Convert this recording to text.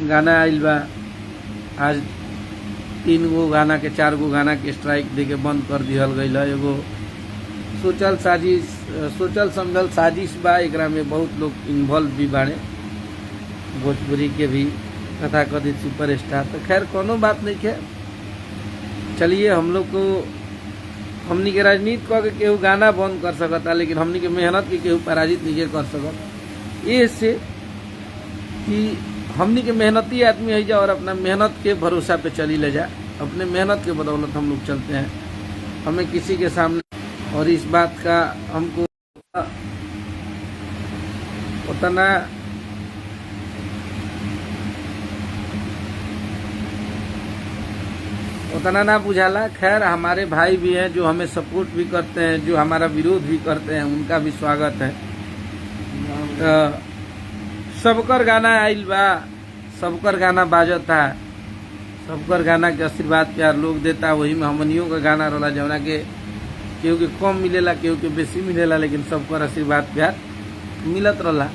गाना आइल बा। आज 3 गो गाना के 4 गो गाना के स्ट्राइक दे के बंद कर दिहल गईल है। एगो सोचल समझल साजिश बा। एकरा में बहुत लोग इन्वॉल्व भी बाड़े, भोजपुरी के भी तथाकथित सुपरस्टार। तो खैर कोनो बात नहीं है। चलिए, हम लोग को हमनी के राजनीति कह के केहू गाना बंद कर सकता, लेकिन हमनी के मेहनत के केहू पराजित नहीं कर सकता। ये से कि हमनी के मेहनती आदमी है जा और अपना मेहनत के भरोसा पे चली ले जा। अपने मेहनत के बदौलत हम लोग चलते हैं, हमें किसी के सामने। और इस बात का हमको उतना ना बुझाला। खैर, हमारे भाई भी हैं जो हमें सपोर्ट भी करते हैं, जो हमारा विरोध भी करते हैं, उनका भी स्वागत है। सबकर गाना आइल बा, सबकर गाना बाजता, सबकर गाना के आशीर्वाद प्यार लोग देता। वही में हमनियों का गाना रोला, जौना के केहू के कम मिलेला, केहू के बेसी मिलेला, लेकिन सबकर आशीर्वाद प्यार मिलत रहला।